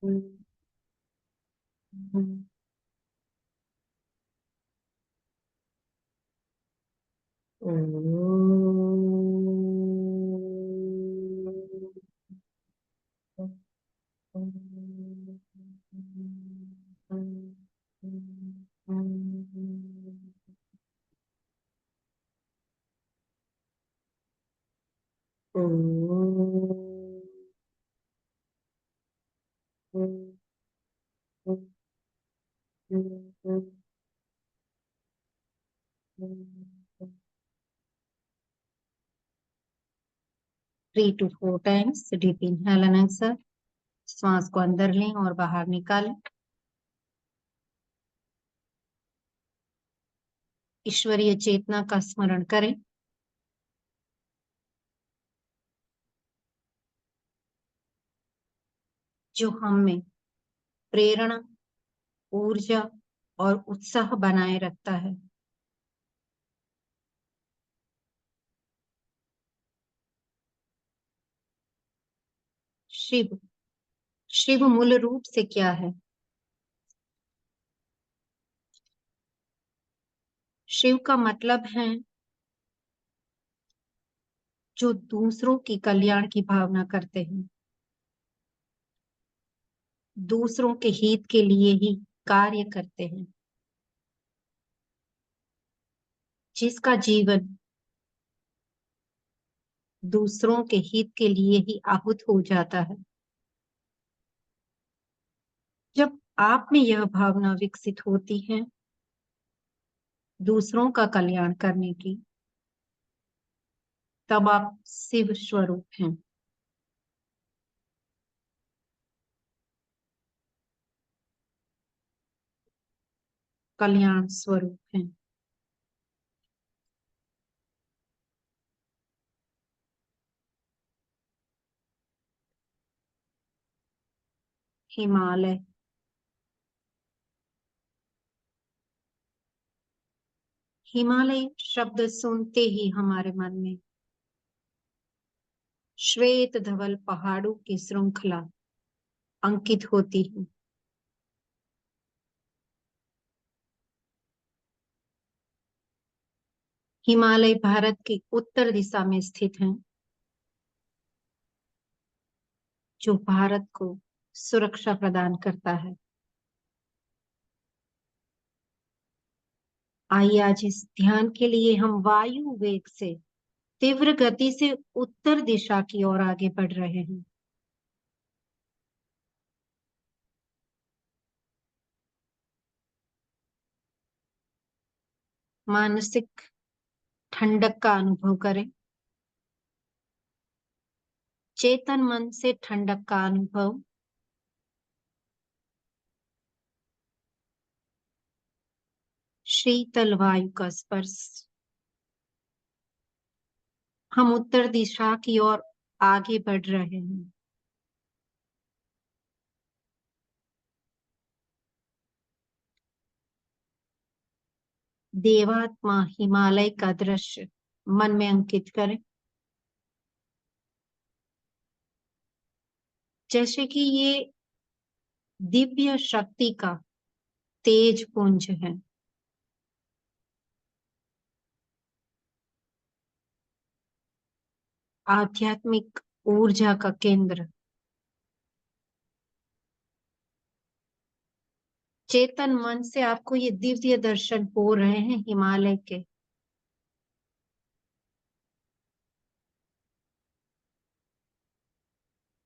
3 to 4 times deep inhale and exhale. श्वास को अंदर लें और बाहर निकालें। ईश्वरीय चेतना का स्मरण करें। जो हम में प्रेरणा, ऊर्जा और उत्साह बनाए रखता है। शिव। शिव मूल रूप से क्या है? शिव का मतलब है जो दूसरों की कल्याण की भावना करते हैं, दूसरों के हित के लिए ही कार्य करते हैं, जिसका जीवन दूसरों के हित के लिए ही आहुत हो जाता है। जब आप में यह भावना विकसित होती है दूसरों का कल्याण करने की, तब आप शिव स्वरूप हैं, कल्याण स्वरूप हैं। हिमालय। हिमालय शब्द सुनते ही हमारे मन में श्वेत धवल पहाड़ों की श्रृंखला अंकित होती है। हिमालय भारत की उत्तर दिशा में स्थित है, जो भारत को सुरक्षा प्रदान करता है। आइए आज इस ध्यान के लिए हम वायु वेग से तीव्र गति से उत्तर दिशा की ओर आगे बढ़ रहे हैं। मानसिक ठंडक का अनुभव करें। चेतन मन से ठंडक का अनुभव। शीतल वायु का स्पर्श। हम उत्तर दिशा की ओर आगे बढ़ रहे हैं। देवात्मा हिमालय का दृश्य मन में अंकित करें, जैसे कि ये दिव्य शक्ति का तेज पुंज है। आध्यात्मिक ऊर्जा का केंद्र। चेतन मन से आपको ये दिव्य दर्शन हो रहे हैं हिमालय के।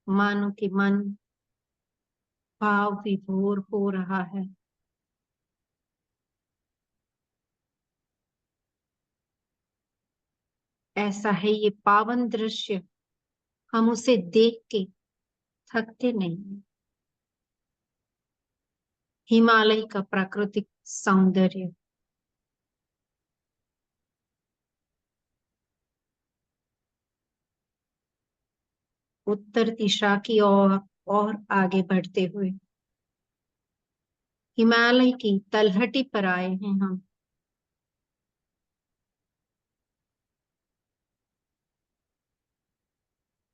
मानो कि मन भाव विभोर हो रहा है। ऐसा है ये पावन दृश्य, हम उसे देख के थकते नहीं। हिमालय का प्राकृतिक सौंदर्य। उत्तर दिशा की और आगे बढ़ते हुए हिमालय की तलहटी पर आए हैं हम।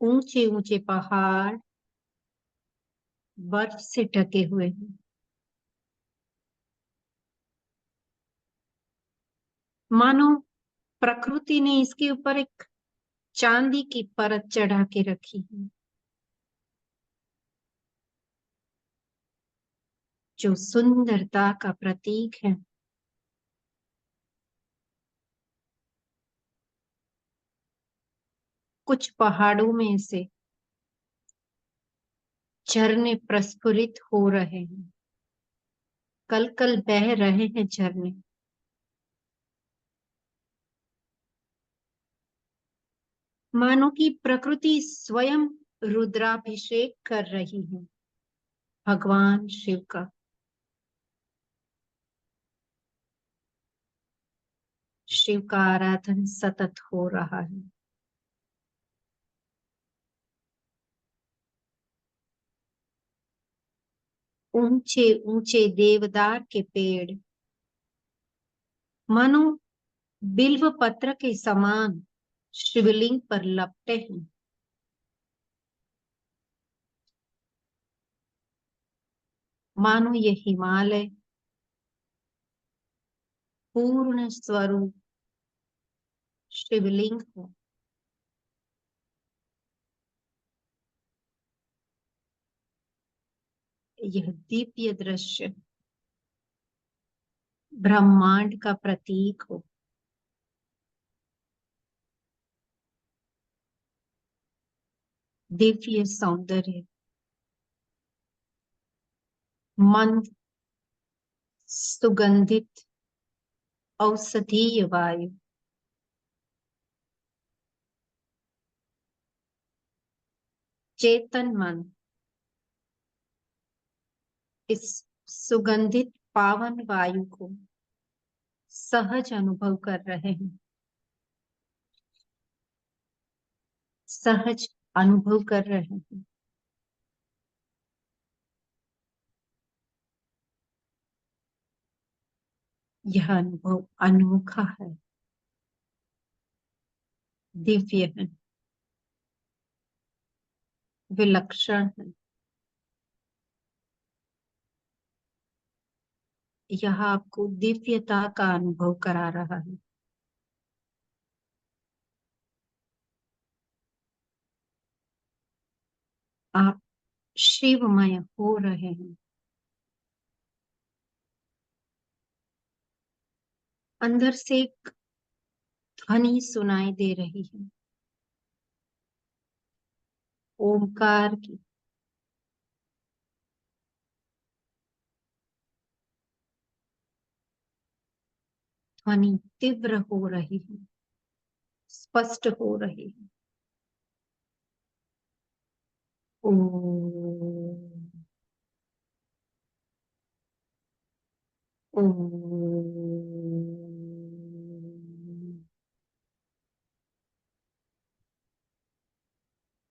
ऊंचे ऊंचे पहाड़, बर्फ से ढके हुए हैं। मानो प्रकृति ने इसके ऊपर एक चांदी की परत चढ़ा के रखी है, जो सुंदरता का प्रतीक है। कुछ पहाड़ों में से झरने प्रस्फुरित हो रहे हैं, कल कल बह रहे हैं झरने। मानो कि प्रकृति स्वयं रुद्राभिषेक कर रही है भगवान शिव का। शिव का आराधन सतत हो रहा है। ऊंचे ऊंचे देवदार के पेड़ मानो बिल्व पत्र के समान शिवलिंग पर लपटे हैं। मानो ये हिमालय पूर्ण स्वरूप शिवलिंग हो। यह दिव्य दृश्य ब्रह्मांड का प्रतीक हो। दिव्य सौंदर्य, मंद सुगंधित औषधीय वायु, चेतन मन इस सुगंधित पावन वायु को सहज अनुभव कर रहे हैं। सहज अनुभव कर रहे हैं। यह अनुभव अनोखा है, दिव्य है, विलक्षण है। यह आपको दिव्यता का अनुभव करा रहा है। आप शिवमय हो रहे हैं। अंदर से एक ध्वनि सुनाई दे रही है, ओमकार की। ध्वनि तीव्र हो रही है, स्पष्ट हो रही है। ओम ओम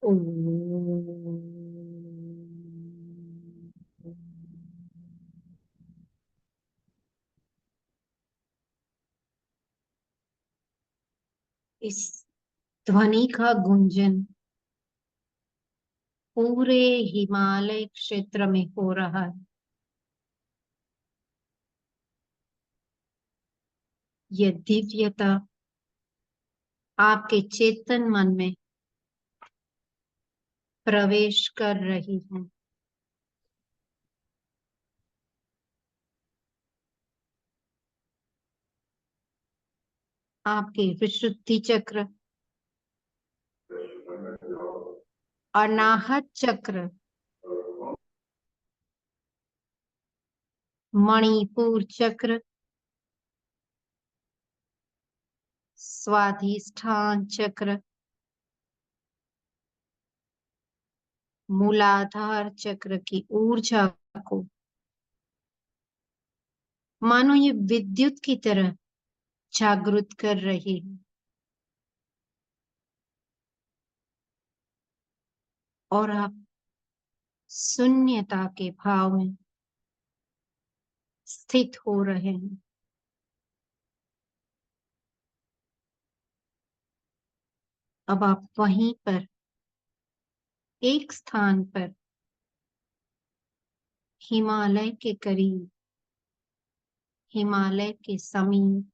ओम। इस ध्वनि का गुंजन पूरे हिमालय क्षेत्र में हो रहा है। यह दिव्यता आपके चेतन मन में प्रवेश कर रही है। आपके विशुद्धि चक्र, अनाहत चक्र, मणिपुर चक्र, स्वाधिष्ठान चक्र, मूलाधार चक्र की ऊर्जा को मानो ये विद्युत की तरह जागृत कर रही है। और आप शून्यता के भाव में स्थित हो रहे हैं। अब आप वहीं पर एक स्थान पर हिमालय के करीब, हिमालय के समीप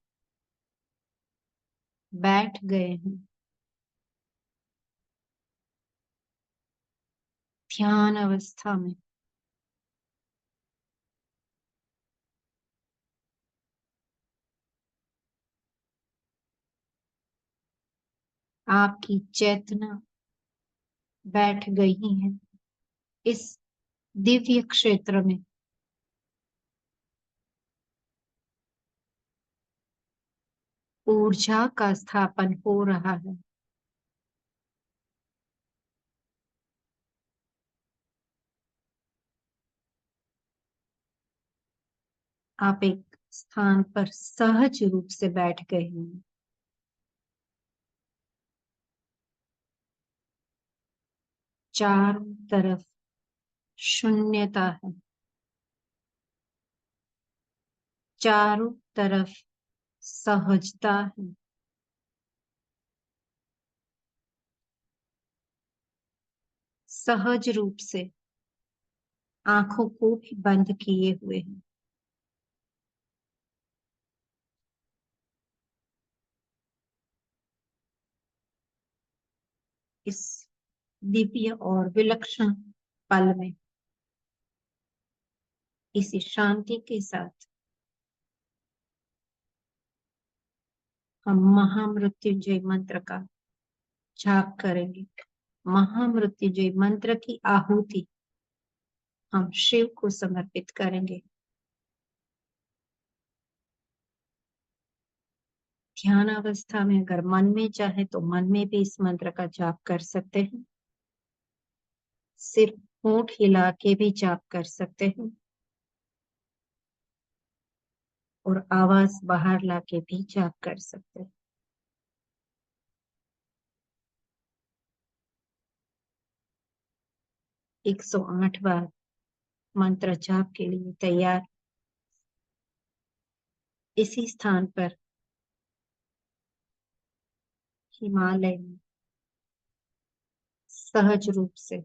बैठ गए हैं। ध्यान अवस्था में आपकी चेतना बैठ गई है इस दिव्य क्षेत्र में। ऊर्जा का स्थापन हो रहा है। आप एक स्थान पर सहज रूप से बैठ गए हैं। चारों तरफ शून्यता है। चारों तरफ सहजता है। सहज रूप से आंखों को भी बंद किए हुए हैं। इस दिव्य और विलक्षण पल में इसी शांति के साथ हम महामृत्युंजय मंत्र का जाप करेंगे। महामृत्युंजय मंत्र की आहुति हम शिव को समर्पित करेंगे। ध्यान अवस्था में अगर मन में चाहे तो मन में भी इस मंत्र का जाप कर सकते हैं। सिर्फ होंठ हिला के भी जाप कर सकते हैं और आवाज बाहर लाके भी जाप कर सकते हैं। एक 108 बार मंत्र जाप के लिए तैयार। इसी स्थान पर हिमालय में सहज रूप से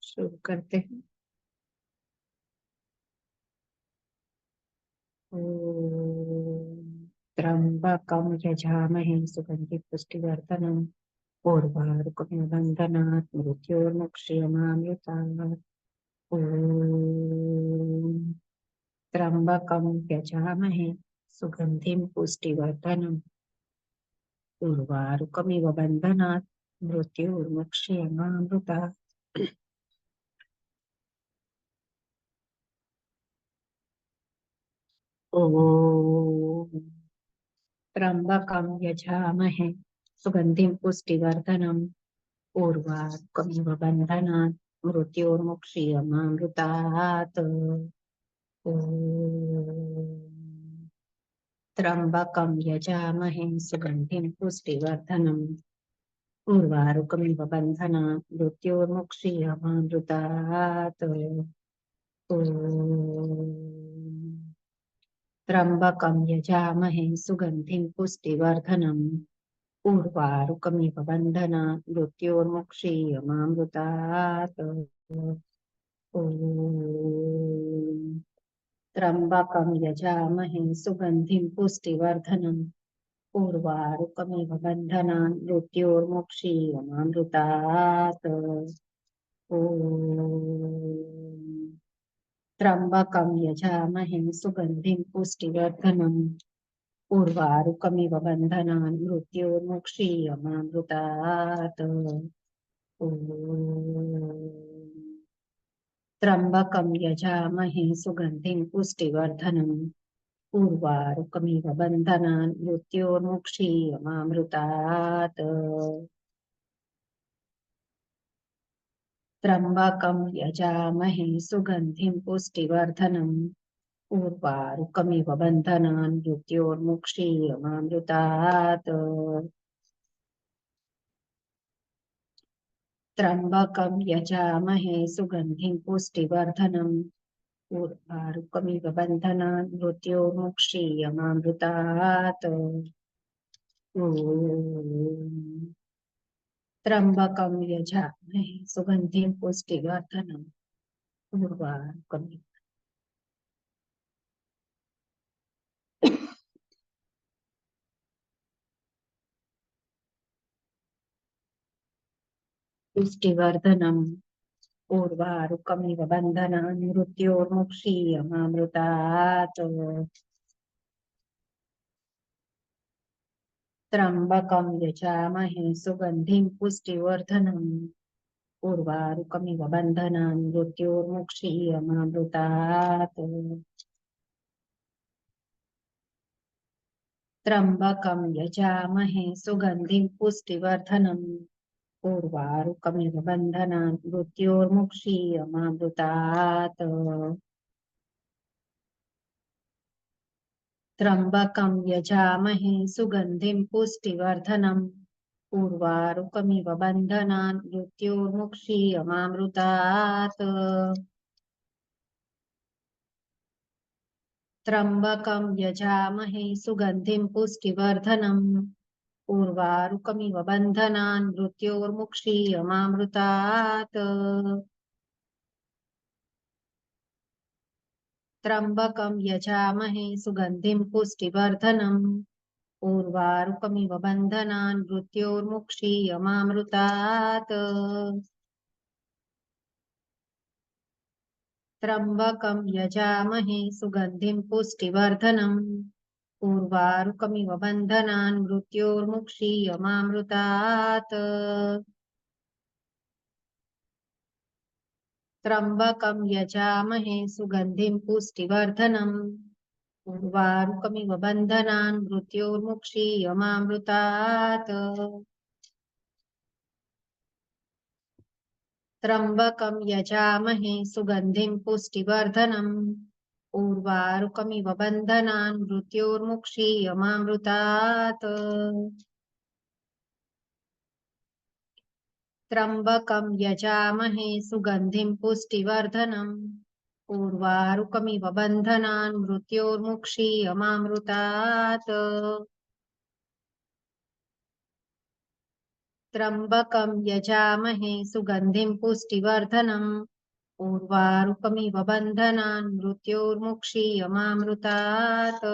शुरू करते हैं। ओम त्र्यंबकं यजामहे सुगंधिं पुष्टिवर्धनम् उर्वारुकमिव बन्धनात् मृत्योर्मुक्षीयमामृतात्। ओम त्र्यंबकं यजामहे सुगंधिं पुष्टिवर्धनम् उर्वारुकमिव बन्धनात् मृत्योर्मुक्षीयमामृतात्। ओम त्र्यंबकं यजामहे सुगंधिं पुष्टिवर्धनम् उर्वारुकमिव बन्धनात् मृत्योर्मुक्षीयमामृतात्। ॐ त्र्यंबकं यजामहे सुगंधिं पुष्टिवर्धनम् उर्वारुकमिव बन्धनात् मृत्योर्मुक्षीयमामृतात्। ॐ त्र्यंबकं यजामहे सुगंधिं पुष्टिवर्धनम् उर्वारुकमिव बन्धनात् मृत्योर्मुक्षीयमामृतात्। ॐ त्र्यंबकं यजामहे सुगंधिं पुष्टिवर्धनम् उर्वारुकमिव बन्धनान् मृत्योर्मुक्षीयमामृतात्। ॐ त्र्यंबकं यजामहे सुगंधिं पुष्टिवर्धनम् उर्वारुकमिव बन्धनान् मृत्योर्मुक्षीयमामृतात्। ॐ त्र्यंबकं यजामहे सुगंधिं पुष्टिवर्धनम् उर्वारुकमिव बन्धनान् मृत्योर्मुक्षीयमामृतात्। त्र्यंबकं यजामहे सुगंधिं पुष्टिवर्धनम् उर्वारुकमिव बन्धनान् मृत्योर्मुक्षीयमामृतात्। त्र्यंबकं यजामहे सुगंधिं पुष्टिवर्धनम् ऊर्वारुकमिव बन्धनान् मृत्योर्मुक्षीयमामृतात्। ॐ त्र्यम्बकं यजामहे सुगन्धिं पुष्टिवर्धनम् उर्वारुकमिव पुष्टिवर्धनम् उर्वारुकमिव बन्धनान् मृत्योर्मुक्षीयमामृतात्। त्र्यम्बकं यजामहे सुगन्धिं पुष्टिवर्धनम् उर्वारुकमिव बन्धनान् मृत्योर्मुक्षीयमामृतात्। त्र्यम्बकं यजामहे सुगन्धिं पुष्टिवर्धनम् उर्वारुकमिव बन्धनान् मृत्योर्मुक्षीयमामृतात्। त्र्यम्बकं यजामहे सुगन्धिं पुष्टिवर्धनम् उर्वारुकमिव बन्धनान् मृत्योर्मुक्षीयमामृतात्। त्र्यम्बकं यजामहे सुगन्धिं पुष्टिवर्धनम् उर्वारुकमिव बन्धनान् मृत्योर्मुक्षीयमामृतात्। त्र्यम्बकं यजामहे सुगन्धिं पुष्टिवर्धनम् उर्वारुकमिव बन्धनान् मृत्योर्मुक्षीयमामृतात्। त्र्यम्बकं यजामहे सुगन्धिं पुष्टिवर्धनम् उर्वारुकमिव बन्धनान् मृत्योर्मुक्षीयमामृतात्। त्र्यम्बकं यजामहे सुगन्धिं पुष्टिवर्धनम् उर्वारुकमिव बन्धनान् मृत्योर्मुक्षीयमामृतात्। त्र्यम्बकं यजामहे सुगन्धिं पुष्टिवर्धनम् उर्वारुकमिव बन्धनान् मृत्योर्मुक्षीयमामृतात्। त्र्यम्बकं यजामहे सुगन्धिं पुष्टिवर्धनम् उर्वारुकमिव बन्धनान् मृत्योर्मुक्षीयमामृतात्। त्र्यम्बकं यजामहे सुगन्धिं पुष्टिवर्धनम् उर्वारुकमिव बन्धनान् मृत्योर्मुक्षीयमामृतात्।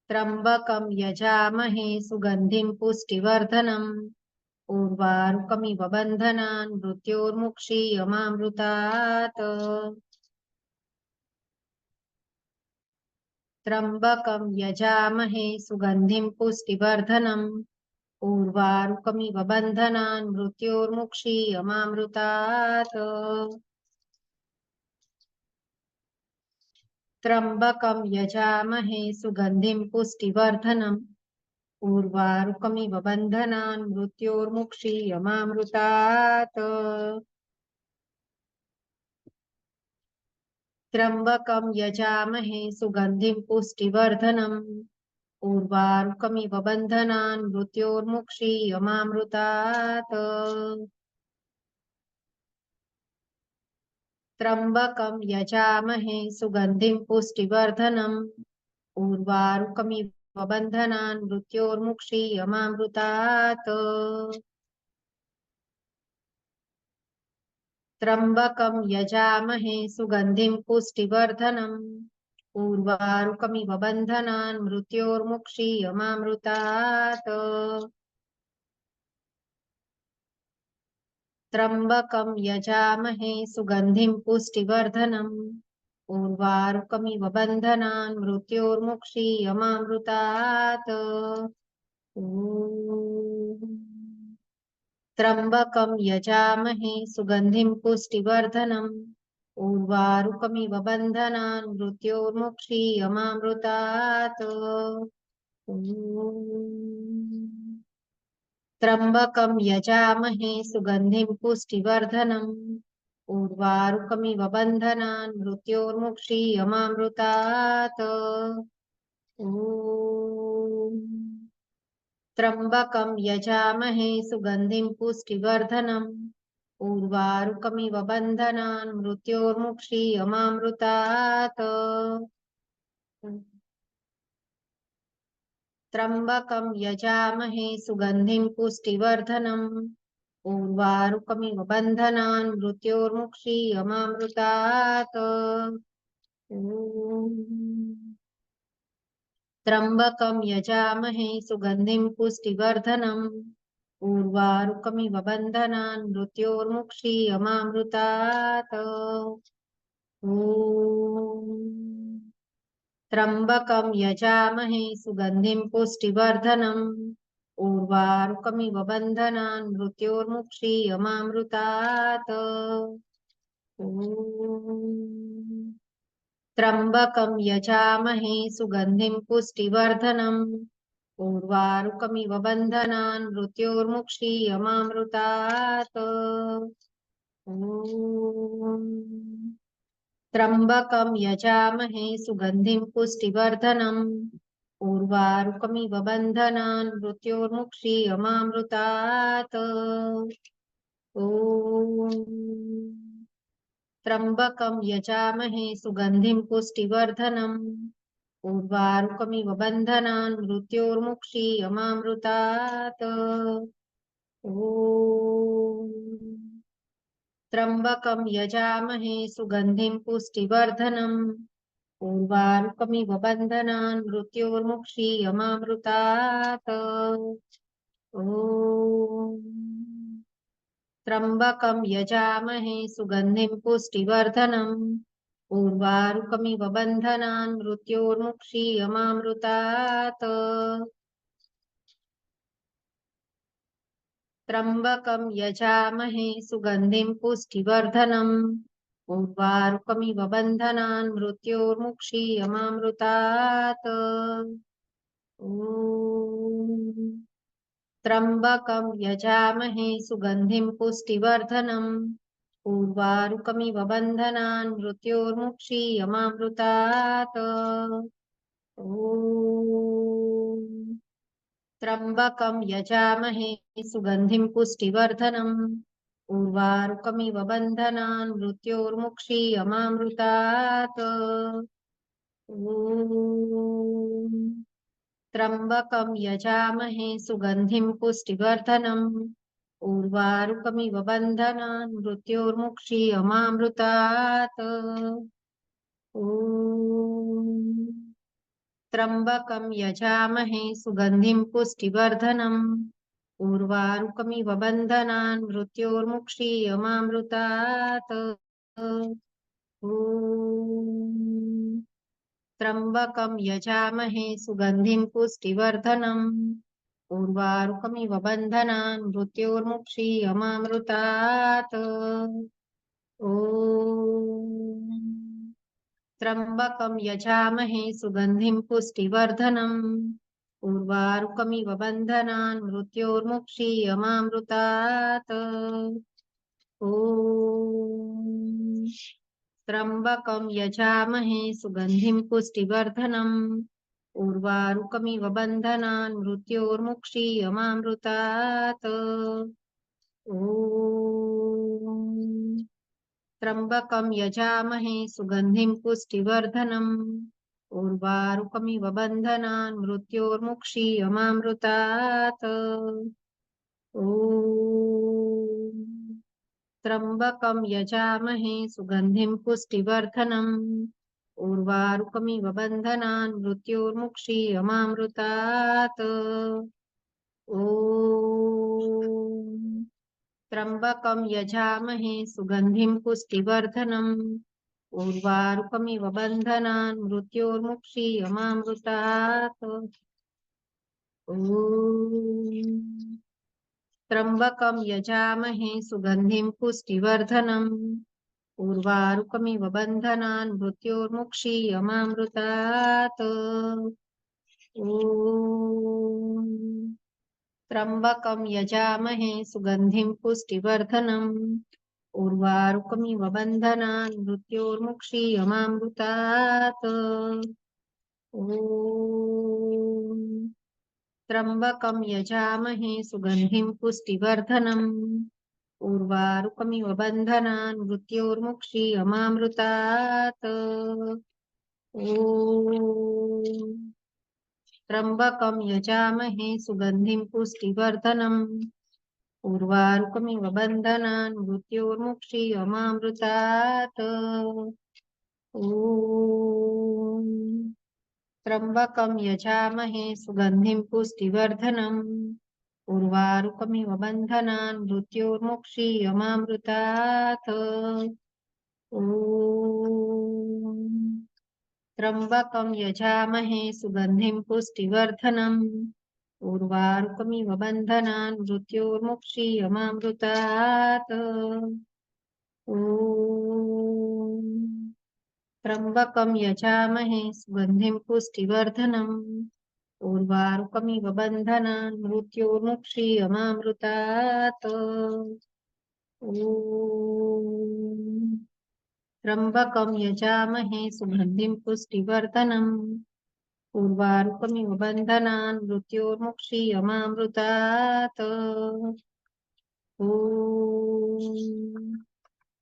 त्र्यम्बकं यजामहे सुगन्धिं पुष्टिवर्धनम् उर्वारुकमिव बन्धनान् मृत्योर्मुक्षीयमामृतात्। त्र्यम्बकं यजामहे सुगन्धिं पुष्टिवर्धनम् उर्वारुकमिव बन्धनान् मृत्योर्मुक्षीयमामृतात्। त्र्यम्बकं यजामहे सुगन्धिं पुष्टिवर्धनम् उर्वारुकमिव बन्धनान् मृत्योर्मुक्षीयमामृतात्। त्र्यम्बकं यजामहे सुगन्धिं पुष्टिवर्धनम् उर्वारुकमिव बन्धनान् मृत्योर्मुक्षीयमामृतात्। त्र्यम्बकं यजामहे सुगन्धिं पुष्टिवर्धनम् उर्वारुकमिव बन्धनान् मृत्योर्मुक्षीयमामृतात्। त्र्यम्बकं यजामहे सुगन्धिं पुष्टिवर्धनम् उर्वारुकमिव बन्धनान् मृत्योर्मुक्षीयमामृतात्। त्र्यम्बकं यजामहे सुगन्धिं पुष्टिवर्धनम् उर्वारुकमिव बन्धनान् मृत्योर्मुक्षीयमामृतात्। ॐ त्र्यम्बकं यजामहे सुगन्धिं पुष्टिवर्धनम् उर्वारुकमिव बन्धनान् मृत्योर्मुक्षीयमामृतात्। ॐ त्र्यम्बकं यजामहे सुगन्धिं पुष्टिवर्धनम् उर्वारुकमिव बन्धनान् मृत्योर्मुक्षीयमामृतात्। ॐ त्र्यम्बकं यजामहे सुगन्धिं पुष्टिवर्धनम् उर्वारुकमिव बन्धनान् मृत्योर्मुक्षीयमामृतात् त्र्यम्बकं यजामहे सुगन्धिं पुष्टिवर्धनम् उर्वारुकमिव बन्धनान् मृत्योर्मुक्षीयमामृतात् त्र्यम्बकं यजामहे सुगन्धिं पुष्टिवर्धनम् उर्वारुकमिव बन्धनान् मृत्योर्मुक्षीयमामृतात् त्र्यम्बकं यजामहे सुगन्धिं पुष्टिवर्धनम् उर्वारुकमिव बन्धनान् मृत्योर्मुक्षीयमामृतात् त्र्यम्बकं यजामहे सुगन्धिं पुष्टिवर्धनम् उर्वारुकमिव बन्धनान् मृत्योर्मुक्षीयमामृतात् त्र्यम्बकं यजामहे सुगन्धिं पुष्टिवर्धनम् उर्वारुकमिव बन्धनान् मृत्योर्मुक्षीयमामृतात् त्र्यम्बकं यजामहे सुगन्धिं पुष्टिवर्धनम् उर्वारुकमिव बन्धनान् मृत्योर्मुक्षीयमामृतात् त्र्यम्बकं यजामहे सुगन्धिं पुष्टिवर्धनम् उर्वारुकमिव बन्धनान् मृत्योर्मुक्षीयमामृतात् त्र्यम्बकं यजामहे सुगन्धिं पुष्टिवर्धनम् उर्वारुकमिव बन्धनान् मृत्योर्मुक्षीयमामृतात् त्र्यम्बकं यजामहे सुगन्धिं पुष्टिवर्धनम् उर्वारुकमिव बन्धनान् मृत्योर्मुक्षीयमामृतात् त्र्यम्बकं यजामहे सुगन्धिं पुष्टिवर्धनम् उर्वारुकमिव बन्धनान् मृत्योर्मुक्षीयमामृतात् त्र्यम्बकं यजामहे सुगन्धिं पुष्टिवर्धनम् उर्वारुकमिव बन्धनान् मृत्योर्मुक्षीयमामृतात् त्र्यम्बकं यजामहे सुगन्धिं पुष्टिवर्धनम् उर्वारुकमिव बन्धनान् मृत्योर्मुक्षीयमामृतात् त्र्यम्बकं यजामहे सुगन्धिं पुष्टिवर्धनम् उर्वारुकमिव बन्धनान् मृत्योर्मुक्षीयमामृतात् त्र्यम्बकं यजामहे सुगन्धिं पुष्टिवर्धनम् उर्वारुकमिव बन्धनान् मृत्योर्मुक्षीयमामृतात् त्र्यम्बकं यजामहे सुगन्धिं पुष्टिवर्धनम् उर्वारुकमिव बन्धनान् मृत्योर्मुक्षीयमामृतात् त्र्यम्बकं यजामहे सुगन्धिं पुष्टिवर्धनम् उर्वारुकमिव बन्धनान् मृत्योर्मुक्षीयमामृतात् त्र्यम्बकं यजामहे सुगन्धिं पुष्टिवर्धनम् उर्वारुकमिव बन्धनान् मृत्योर्मुक्षीयमामृतात् त्र्यम्बकं यजामहे सुगन्धिं पुष्टिवर्धनम् उर्वारुकमिव बन्धनान् मृत्योर्मुक्षीयमामृतात् त्र्यम्बकं यजामहे सुगन्धिं पुष्टिवर्धनम् उर्वारुकमिव बन्धनान् मृत्योर्मुक्षीयमामृतात् त्र्यम्बकं यजामहे सुगन्धिं पुष्टिवर्धनम् उर्वारुकमिव बन्धनान् मृत्योर्मुक्षीयमामृतात् त्र्यम्बकं यजामहे सुगन्धिं पुष्टिवर्धनम् उर्वारुकमिव बन्धनान् मृत्योर्मुक्षीयमामृतात् त्र्यम्बकं यजामहे सुगन्धिं पुष्टिवर्धनम् उर्वारुकमिव बन्धनान् मृत्योर्मुक्षीयमामृतात्। ॐ त्र्यम्बकं यजामहे सुगन्धिं पुष्टिवर्धनम् उर्वारुकमिव बन्धनान् मृत्योर्मुक्षीयमामृतात्। ॐ त्र्यम्बकं यजामहे सुगन्धिं पुष्टिवर्धनम् उर्वारुकमिव बन्धनान् मृत्योर्मुक्षीयमामृतात्। ॐ त्र्यम्बकं यजामहे सुगन्धिं पुष्टिवर्धनम् उर्वारुकमिव बन्धनान् मृत्योर्मुक्षीयमामृतात्। ॐ त्र्यम्बकं यजामहे सुगन्धिं पुष्टिवर्धनम् उर्वारुकमिव बन्धनान् मृत्योर्मुक्षीयमामृतात्। ॐ त्र्यम्बकं यजामहे सुगन्धिं पुष्टिवर्धनम् उर्वारुकमिव बन्धनान् मृत्योर्मुक्षीयमामृतात्। ॐ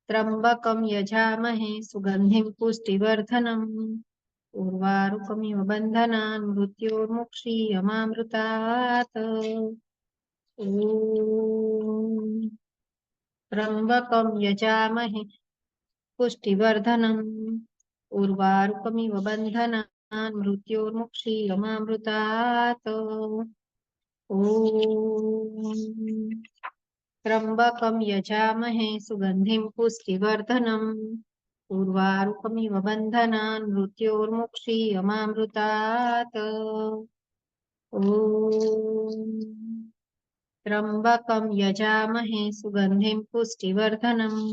त्र्यम्बकं यजामहे सुगन्धिं पुष्टिवर्धनम् उर्वारुकमिव बन्धनान् मृत्योर्मुक्षीयमामृतात्। ॐ त्र्यम्बकं यजामहे पुष्टिवर्धनम् उर्वारुकमिव बन्धनान् मृत्योर्मुक्षीयमामृतात्। ॐ त्र्यम्बकं यजामहे सुगन्धिं पुष्टिवर्धनम् उर्वारुकमिव बन्धनान् मृत्योर्मुक्षीयमामृतात्। ॐ त्र्यम्बकं यजामहे सुगन्धिं पुष्टिवर्धनम्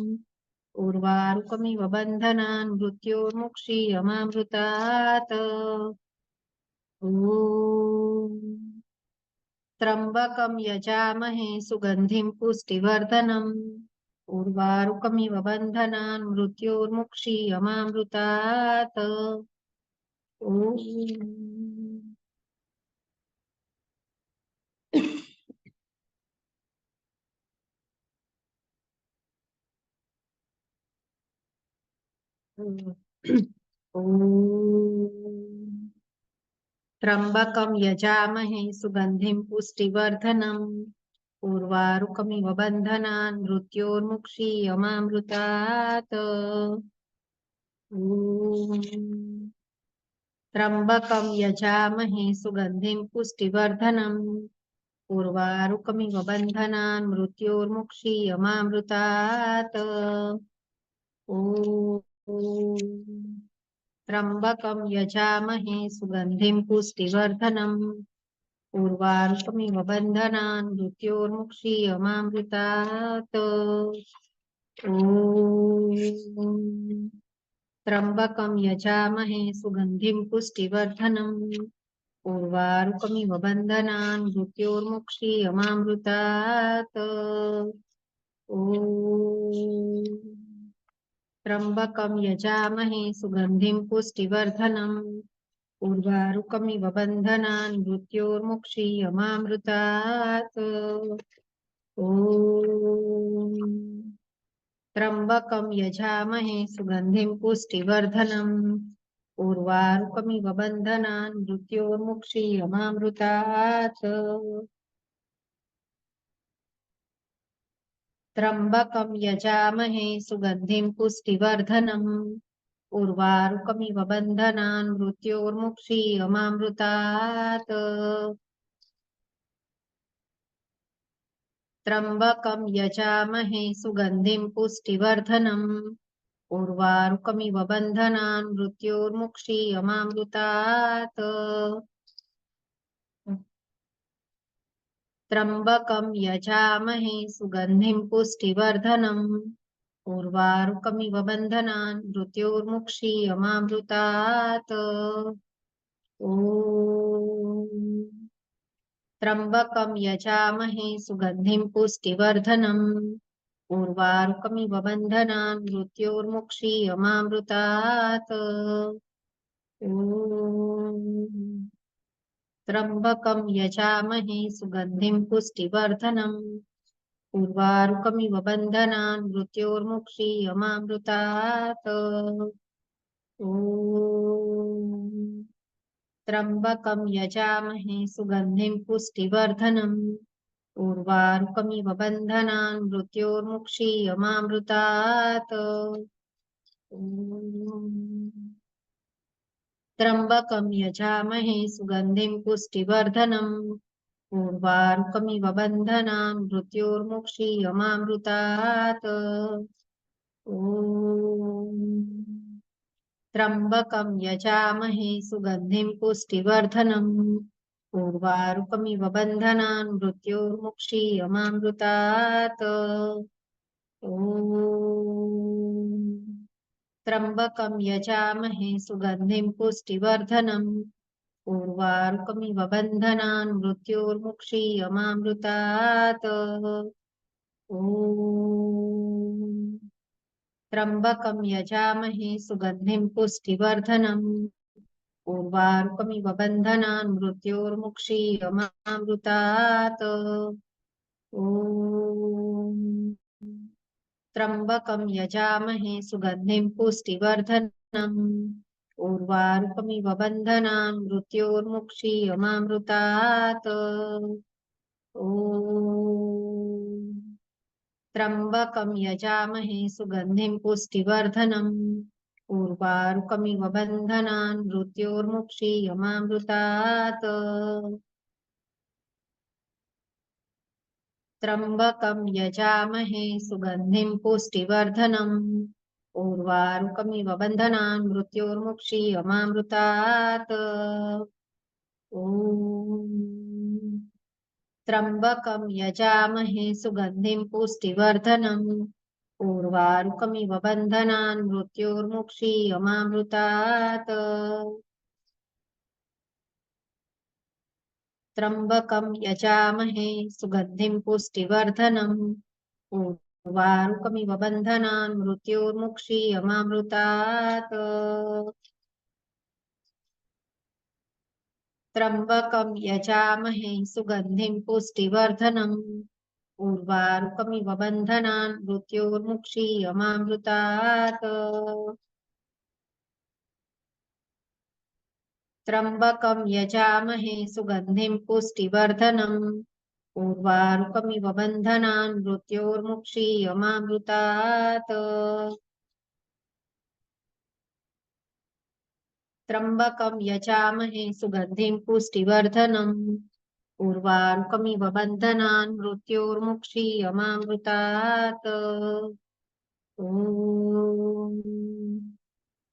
उर्वारुकमिव बन्धनान् मृत्योर्मुक्षीयमामृतात्। ॐ त्र्यम्बकं यजामहे सुगन्धिं पुष्टिवर्धनम् उर्वारुकमिव बन्धनान् मृत्योर्मुक्षीयमामृतात्। ॐ त्र्यम्बकं यजामहे सुगन्धिं पुष्टिवर्धनम् उर्वारुकमिव बन्धनान् मृत्योर्मुक्षीयमामृतात्। ॐ त्र्यम्बकं यजामहे सुगन्धिं पुष्टिवर्धनम् उर्वारुकमिव बन्धनान् मृत्योर्मुक्षीयमामृतात्। ॐ त्र्यम्बकं यजामहे सुगन्धिं पुष्टिवर्धनम् उर्वारुकमिव बन्धनान् मृत्योर्मुक्षीयमामृतात्। ॐ त्र्यम्बकं यजामहे सुगन्धिं पुष्टिवर्धनम् उर्वारुकमिव बन्धनान् मृत्योर्मुक्षीयमामृतात्। ॐ त्र्यम्बकं यजामहे सुगन्धिं पुष्टिवर्धनम् उर्वारुकमिव बन्धनान् मृत्योर्मुक्षीयमामृतात्। ॐ त्र्यम्बकं यजामहे सुगन्धिं पुष्टिवर्धनम् उर्वारुकमिव बन्धनान् मृत्योर्मुक्षीयमामृतात्। त्र्यम्बकं यजामहे सुगन्धिं पुष्टिवर्धनम् उर्वारुकमिव बन्धनान् मृत्योर्मुक्षीयमामृतात्। त्र्यम्बकं यजामहे सुगन्धिं पुष्टिवर्धनम् उर्वारुकमिव बन्धनान् मृत्योर्मुक्षीयमामृतात्। त्र्यम्बकं यजामहे सुगन्धिं पुष्टिवर्धनम् उर्वारुकमिव बन्धनान् मृत्योर्मुक्षीयमामृतात्। ॐ त्र्यम्बकं यजामहे सुगन्धिं पुष्टिवर्धनम् उर्वारुकमिव बन्धनान् मृत्योर्मुक्षीयमामृतात्। ॐ त्र्यम्बकं यजामहे सुगन्धिं पुष्टिवर्धनम् उर्वारुकमिव बन्धनान् मृत्योर्मुक्षीयमामृतात्। ॐ त्र्यम्बकं यजामहे सुगन्धिं पुष्टिवर्धनम्। उर्वारुकमिव बन्धनान् मृत्योर्मुक्षीयमामृतात्। ॐ त्र्यम्बकं यजामहे सुगन्धिं पुष्टिवर्धनम्। उर्वारुकमिव बन्धनान् मृत्योर्मुक्षीयमामृतात्। ॐ त्र्यम्बकं यजामहे सुगन्धिं पुष्टिवर्धनम्। उर्वारुकमिव बन्धनान् मृत्योर्मुक्षीयमामृतात्। ॐ त्र्यम्बकं यजामहे सुगन्धिं पुष्टिवर्धनम्। उर्वारुकमिव बन्धनान् मृत्योर्मुक्षीयमामृतात्। ॐ त्र्यम्बकं यजामहे सुगन्धिं पुष्टिवर्धनम्। उर्वारुकमिव बन्धनान् मृत्योर्मुक्षीयमामृतात्। ॐ त्र्यम्बकं यजामहे सुगन्धिं पुष्टिवर्धनम्। उर्वारुकमिव बन्धनान् मृत्योर्मुक्षीयमामृतात्। ॐ त्र्यम्बकं यजामहे सुगन्धिं पुष्टिवर्धनम्। उर्वारुकमिव बन्धनान् मृत्योर्मुक्षीयमामृतात्। त्र्यम्बकं यजामहे सुगन्धिं पुष्टिवर्धनम्। उर्वारुकमिव बन्धनान् मृत्योर्मुक्षीयमामृतात्। ॐ त्र्यम्बकं यजामहे सुगन्धिं पुष्टिवर्धनम्। उर्वारुकमिव बन्धनान् मृत्योर्मुक्षीयमामृतात्। त्र्यम्बकं यजामहे सुगन्धिं पुष्टिवर्धनम्। उर्वारुकमिव बन्धनान् मृत्योर्मुक्षीयमामृतात्। त्र्यम्बकं यजामहे सुगन्धिं पुष्टिवर्धनम्। उर्वारुकमिव बन्धनान् मृत्योर्मुक्षीयमामृतात्। त्र्यम्बकं यजामहे सुगन्धिं पुष्टिवर्धनम्। उर्वारुकमिव बन्धनान् मृत्योर्मुक्षीयमामृतात्। त्र्यम्बकं यजामहे सुगन्धिं पुष्टिवर्धनम्। उर्वारुकमिव बन्धनान् मृत्योर्मुक्षीयमामृतात्। ॐ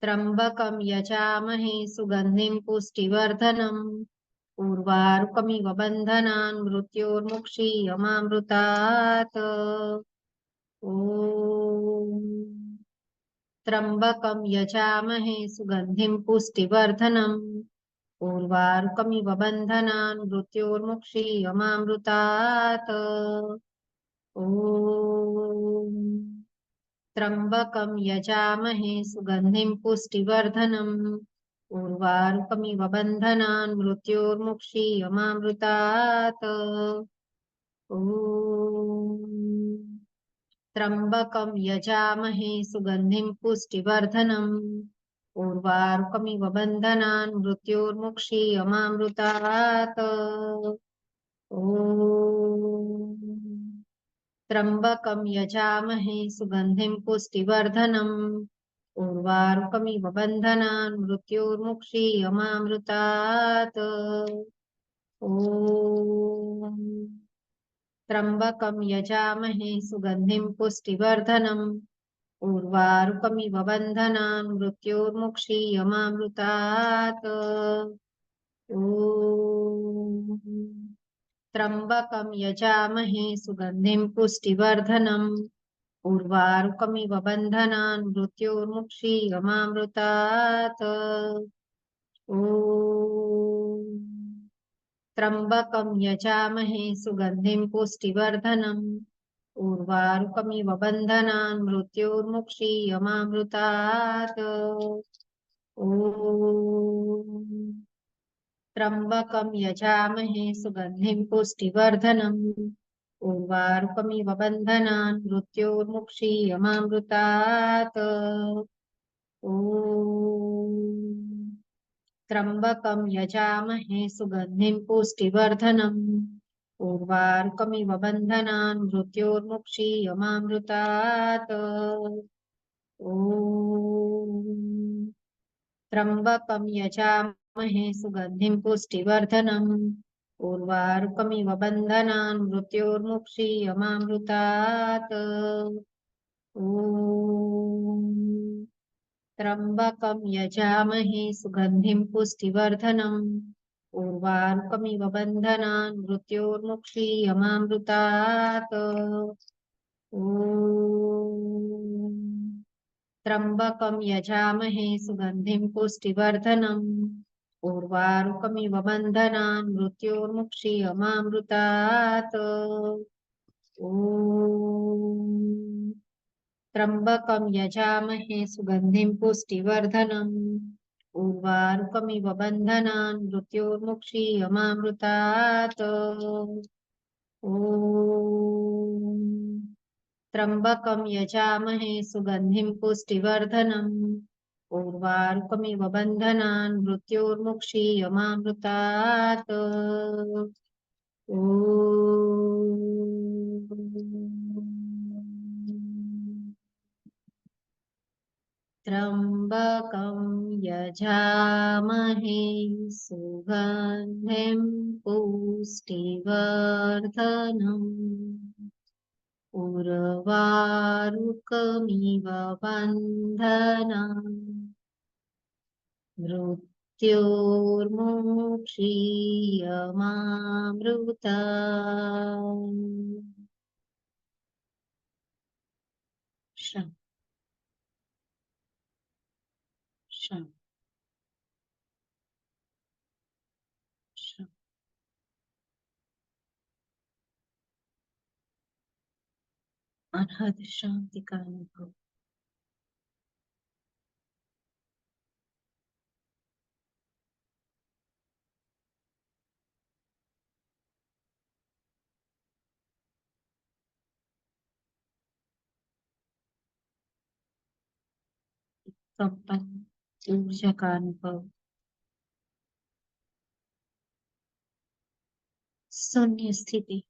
त्र्यम्बकं यजामहे सुगन्धिं पुष्टिवर्धनम्। उर्वारुकमिव बन्धनान् मृत्योर्मुक्षीयमामृतात्। ॐ त्र्यम्बकं यजामहे सुगन्धिं पुष्टिवर्धनम्। उर्वारुकमिव बन्धनान् मृत्योर्मुक्षीयमामृतात्। ॐ त्र्यम्बकं यजामहे सुगन्धिं पुष्टिवर्धनम्। उर्वारुकमिव बन्धनान् मृत्योर्मुक्षीयमामृतात्। ॐ त्र्यम्बकं यजामहे सुगन्धिं पुष्टिवर्धनम्। उर्वारुकमिव बन्धनान् मृत्योर्मुक्षीयमामृतात्। ॐ त्र्यम्बकं यजामहे सुगन्धिं पुष्टिवर्धनम्। उर्वारुकमिव बन्धनान् मृत्योर्मुक्षीयमामृतात्। ॐ त्र्यम्बकं यजामहे सुगन्धिं पुष्टिवर्धनम्। उर्वारुकमिव बन्धनान् मृत्योर्मुक्षीयमामृतात्। ॐ त्र्यम्बकं यजामहे सुगन्धिं पुष्टिवर्धनम्। उर्वारुकमिव बन्धनान् मृत्योर्मुक्षीयमामृतात्। ॐ त्र्यम्बकं यजामहे सुगन्धिं पुष्टिवर्धनम्। उर्वारुकमिव बन्धनान् मृत्योर्मुक्षीयमामृतात्। ॐ त्र्यम्बकं यजामहे सुगन्धिं पुष्टिवर्धनम्। उर्वारुकमिव बन्धनान् मृत्योर्मुक्षीयमामृतात्। ॐ त्र्यम्बकं यजामहे सुगन्धिं पुष्टिवर्धनम्। उर्वारुकमिव बन्धनान् मृत्योर्मुक्षीयमामृतात्। ॐ त्र्यम्बकं यजामहे सुगन्धिं पुष्टिवर्धनम्। उर्वारुकमिव बन्धनान् मृत्योर्मुक्षीयमामृतात्। ॐ त्र्यम्बकं यजामहे सुगन्धिं पुष्टिवर्धनम्। उर्वारुकमिव बन्धनान् मृत्योर्मुक्षीयमामृतात्। ॐ त्र्यम्बकं यजामहे सुगन्धिं पुष्टिवर्धनम्। उर्वारुकमिव बन्धनान् मृत्योर्मुक्षीयमामृतात्। ॐ त्र्यम्बकं यजामहे सुगन्धिं पुष्टिवर्धनम्। उर्वारुकमिव बन्धनान् मृत्योर्मुक्षीयमामृतात्। ॐ त्र्यम्बकं यजामहे सुगन्धिं पुष्टिवर्धनम्। उर्वारुकमिव बन्धनान् मृत्योर्मुक्षीयमामृतात्। ॐ त्र्यम्बकं यजामहे सुगन्धिं पुष्टिवर्धनम्। उर्वारुकमिव बन्धनान् मृत्योर्मुक्षीयमामृतात्। शं शं शं अनहद शांति का अनुभव। संपन्न ऊर्जा का अनुभव। शून्य स्थिति,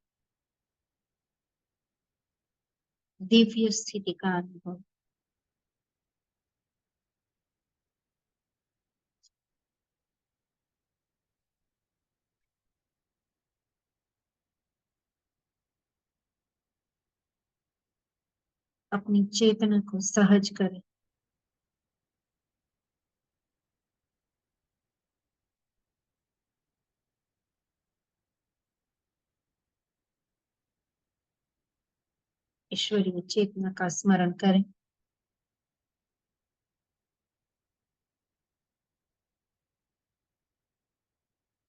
दिव्य स्थिति का अनुभव। अपनी चेतना को सहज करें। ईश्वरीय चेतना का स्मरण करें।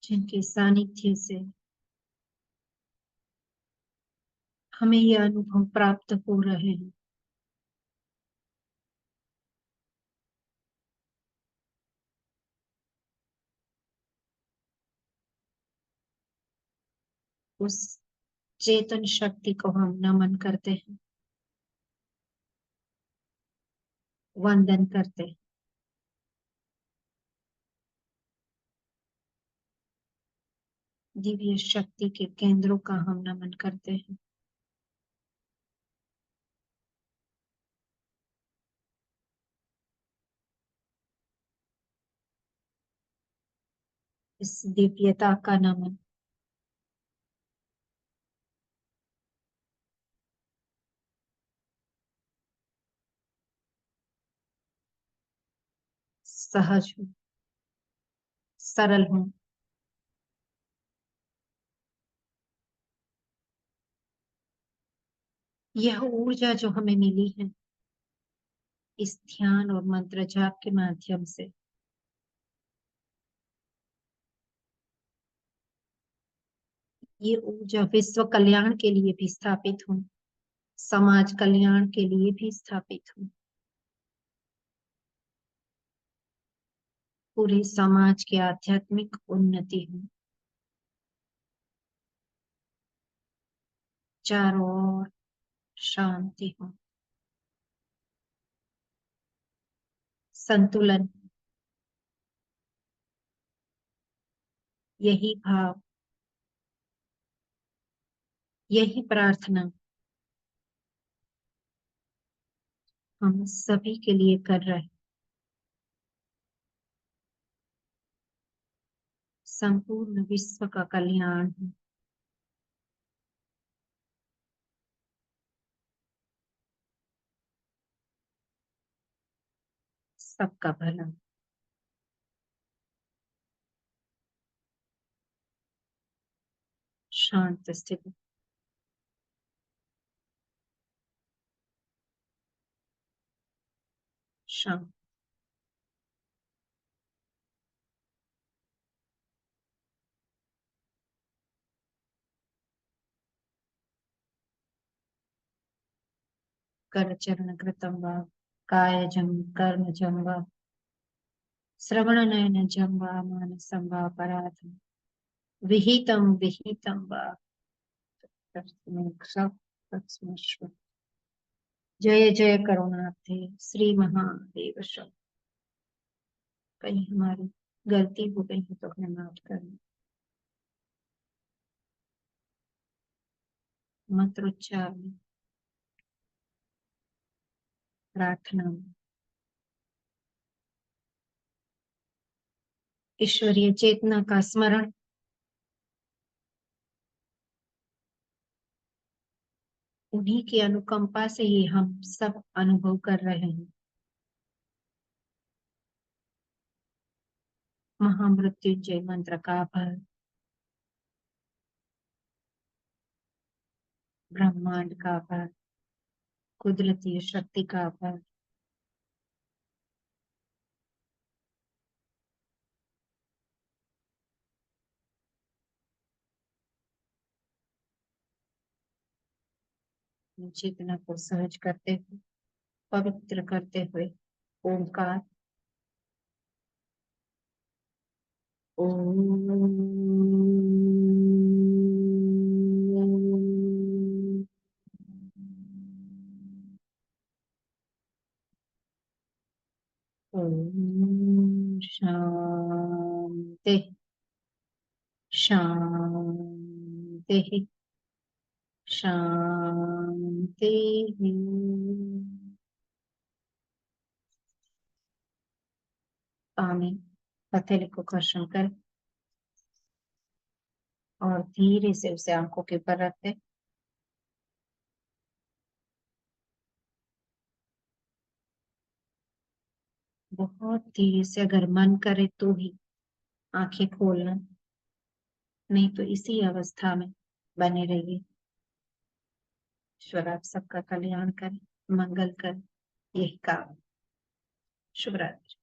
जिनके सानिध्य से हमें यह अनुभव प्राप्त हो रहे हैं। उस चेतन शक्ति को हम नमन करते हैं, वंदन करते हैं। दिव्य शक्ति के केंद्रों का हम नमन करते हैं। इस दिव्यता का नमन सहज हो, सरल हो। यह ऊर्जा जो हमें मिली है इस ध्यान और मंत्र जाप के माध्यम से, ये ऊर्जा विश्व कल्याण के लिए भी स्थापित हो, समाज कल्याण के लिए भी स्थापित हो, पूरे समाज की आध्यात्मिक उन्नति हो। चारों ओर शांति हो, संतुलन। यही भाव, यही प्रार्थना हम सभी के लिए कर रहे हैं। संपूर्ण विश्व का कल्याण हो, सबका भला। शांत स्थिति। शांत। करचरण कृतं वा कायजं कर्मजं वा श्रवणनयनजं वा मानसं वा पराधं विहितं विहितं वा तस्मै तस्मै। जय जय करुणाब्धे श्री महादेव शंकर। कहीं हमारी गलती हो गई है तो हमें माफ करना। मंत्रोच्चार में, प्रार्थना में ईश्वरीय चेतना का स्मरण, उन्हीं की अनुकंपा से ही हम सब अनुभव कर रहे हैं। महामृत्युंजय मंत्र का आभार, ब्रह्मांड का आभार, कुदरती शक्ति का आभार। चेतना को सहज करते हुए, पवित्र करते हुए ओंकार ओम। ओम शांति शांति शांति। आमीन। हथेली को कर्षण कर और धीरे से उसे आंखों के ऊपर रखते, बहुत धीरे से, अगर मन करे तो ही आंखें खोलना, नहीं तो इसी अवस्था में बने रहिए। ईश्वर आप सबका कल्याण करे, मंगल करे, यही काम। शुभ रात्रि।